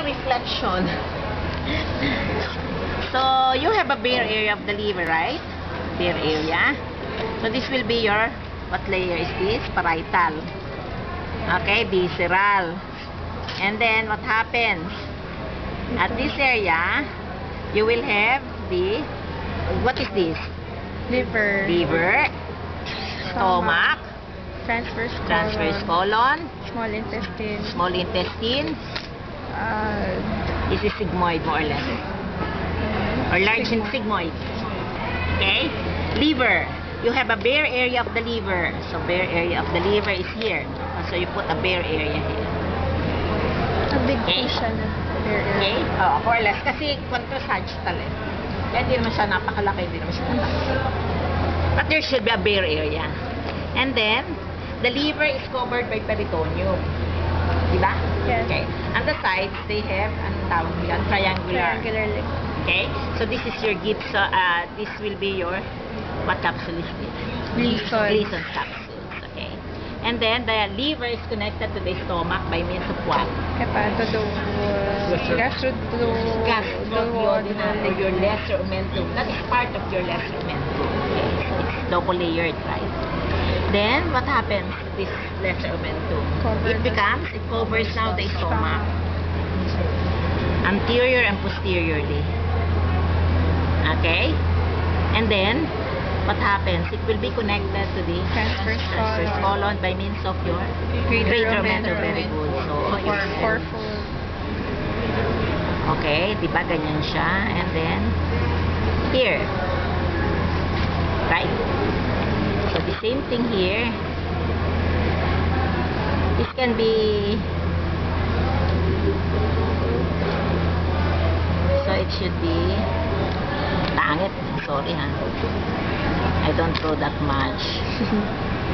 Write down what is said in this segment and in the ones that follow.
reflection. So, you have a bare area of the liver, right? Bare area. So, this will be your, what layer is this? Parietal. Okay, visceral. And then, what happens? At this area, you will have the, what is this? Liver. Liver, stomach, transverse colon, Small intestine. small intestine. This is sigmoid, more or less. Or large and sigmoid. Okay? Liver. You have a bare area of the liver. So, bare area of the liver is here. So, you put a bare area here. A big Okay. siya na bare area. Okay? Oh, more or less. Kasi, contra sagittal eh. Kaya hindi naman siya napakalaki. Hindi naman siya napakalaki. But there should be a bare area. And then, the liver is covered by peritoneum. Diba? Yes. Okay. On the sides, they have, anong tawag nila? Triangular. Triangular leg. Okay? So, this is your Gibbs, this will be your, what capsule is this? Gleason's capsules. Okay? And then, the liver is connected to the stomach by means of what? Gastroduodenal, or your lesser omentum. That is part of your lesser omentum. Okay? It's double layered, right? Then, what happens to this lesser omentum? It covers now the stomach. Anterior and posteriorly. Okay? And then, what happens? It will be connected to the Transverse colon by means of your greater omentum. Very good. So, okay, di ba ganyan siya? And then, here. Right? So, the same thing here. This can be, so it should be, pangit. Sorry ha. I don't throw that much.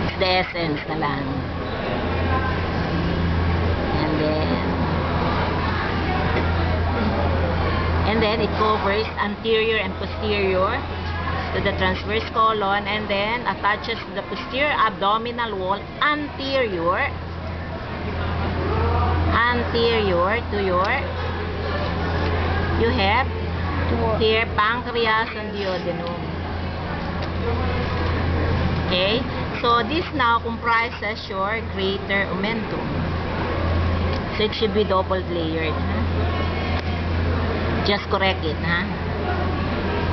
It's the essence na lang. And then it covers anterior and posterior to the transverse colon, and then attaches to the posterior abdominal wall anterior to your, you have here pancreas and duodenum. Okay, so this now comprises your greater omentum. So it should be double layered. Huh? Just correct it, huh?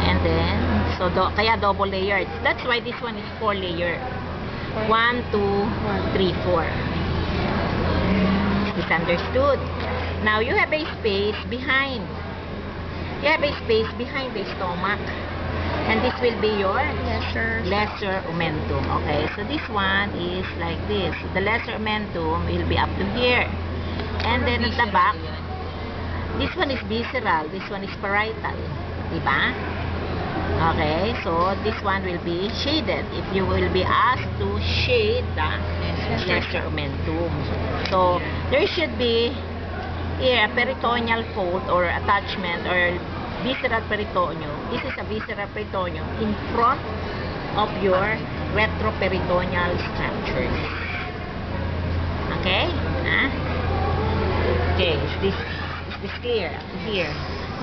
And then, so kaya double layered. That's why this one is 4 layer. 1, 2, 3, 4. Is this understood? Now you have a space behind. You have a space behind the stomach. And this will be your lesser omentum. Okay, so this one is like this. The lesser omentum will be up to here. And then at the back, this one is visceral, this one is parietal. Diba? Okay, so this one will be shaded. If you will be asked to shade the lesser omentum. So, there should be here a peritoneal fold or attachment or visceral peritoneum. This is a visceral peritoneum in front of your retroperitoneal structures. Okay? Huh? Okay, is this clear? Here.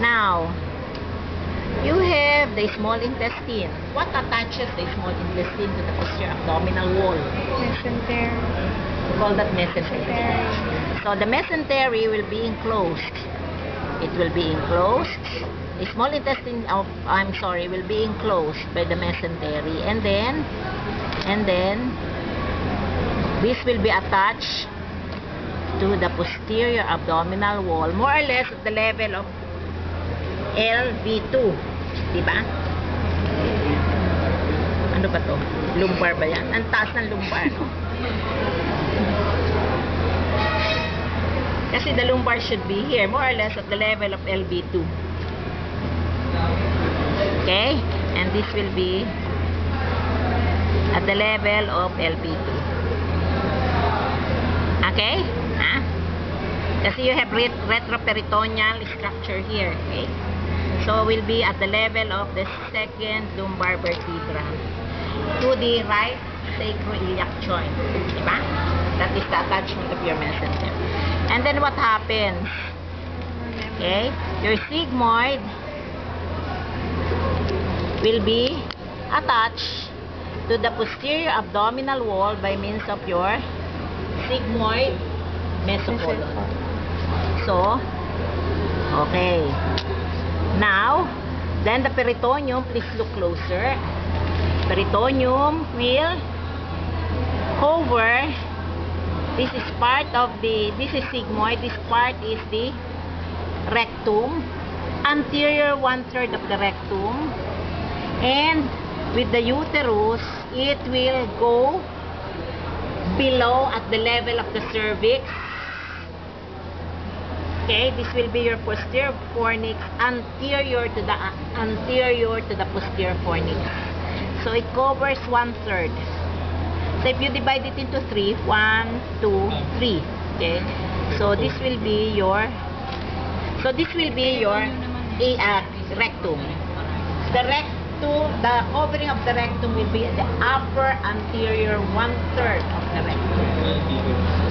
Now, you have the small intestine. What attaches the small intestine to the posterior abdominal wall? Mesentery. We call that mesentery. So, the mesentery will be enclosed. It will be enclosed. The small intestine will be enclosed by the mesentery, and then this will be attached to the posterior abdominal wall, more or less at the level of LV2, diba? Ano ba to? Lumbar ba yan? Ang taas ng lumbar, no? Kasi the lumbar should be here, more or less at the level of LV2. Okay? And this will be at the level of LV2. Okay? Huh? Kasi you have retroperitoneal structure here. Okay? So, will be at the level of the second lumbar vertebra to the right sacroiliac joint. Diba? That is the attachment of your mesentery. And then what happens? Okay? Your sigmoid will be attached to the posterior abdominal wall by means of your sigmoid mesocolon. So, okay. Now, then the peritoneum, please look closer. Peritoneum will cover, this is part of the, this is sigmoid, this part is the rectum, anterior 1/3 of the rectum, and with the uterus, it will go below at the level of the cervix. Okay, this will be your posterior fornix, anterior to the posterior fornix. So it covers 1/3. So if you divide it into 3, 1, 2, 3. Okay, so this will be your rectum. The covering of the rectum will be the upper anterior 1/3 of the rectum.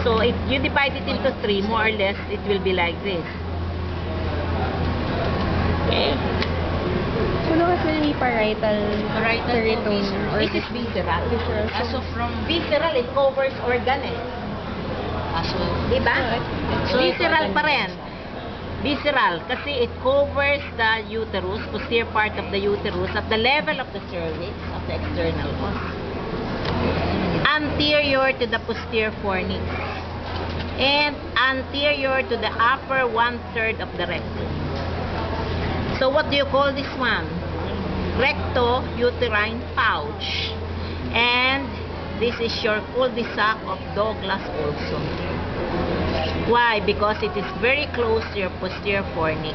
So if you divide it into 3, more or less, it will be like this. Okay. Ano kasi ni parietal peritoneum? Or This is visceral. So from Visceral, it covers organ eh. Diba? So, Visceral pa rin. Visceral, kasi it covers the uterus, posterior part of the uterus, at the level of the cervix, of the external os. Anterior to the posterior fornix. And anterior to the upper 1/3 of the rectum. So what do you call this one? Recto-uterine pouch. And this is your cul-de-sac of Douglas also. Why? Because it is very close to your posterior fornix.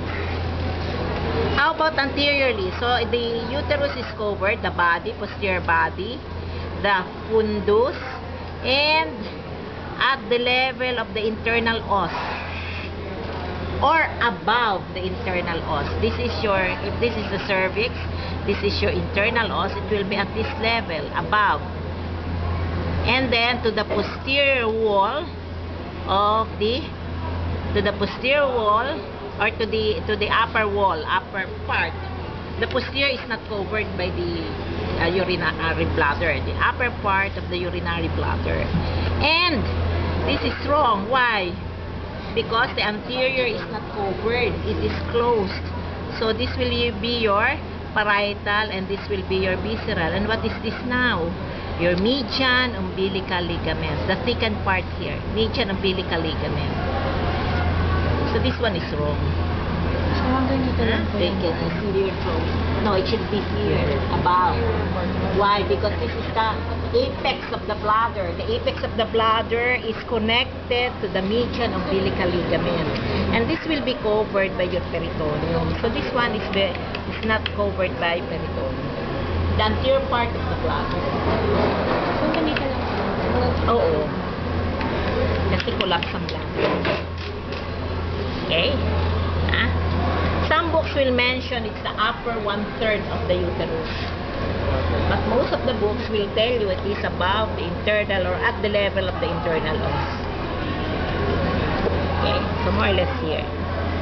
How about anteriorly? So the uterus is covered, the body, posterior body, the fundus, and at the level of the internal os, or above the internal os. This is your, if this is the cervix, this is your internal os, it will be at this level, above. And then to the posterior wall of the, posterior wall, or to the upper wall, upper part. The posterior is not covered by the urinary bladder, the upper part of the urinary bladder. And this is wrong. Why? Because the anterior is not covered, it is closed. So this will be your parietal and this will be your visceral. And what is this now? Your median umbilical ligament, the thickened part here, median umbilical ligament. So this one is wrong. So, hanggang dito lang po They yung can see your close. No, it should be here, above. Why? Because this is the apex of the bladder. The apex of the bladder is connected to the median umbilical ligament. And this will be covered by your peritoneum. So this one is not covered by peritoneum. The anterior part of the bladder. So, hanggang dito lang po. Oo. Kasi collapse ang bladder. Okay? Ah? Some books will mention it's the upper 1/3 of the uterus. But most of the books will tell you it is above the internal or at the level of the internal os. Okay? So more or less here.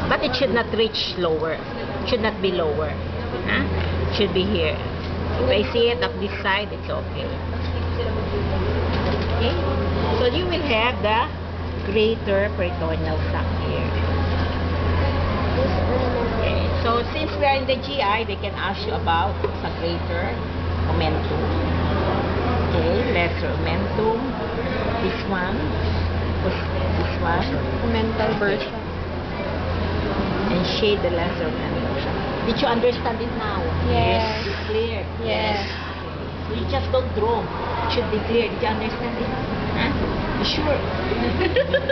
But it should not reach lower. It should not be lower. Huh? It should be here. If I see it of this side, it's okay. Okay? So you will have the greater peritoneal sac here. Okay. So since we are in the GI, they can ask you about the greater omentum. Okay, lesser omentum. This one. This one. Mental burst. And shade the lesser omentum. Did you understand it now? Yes. It's clear. Yes. So you just don't draw. It should be clear. Did you understand it? Huh? You sure?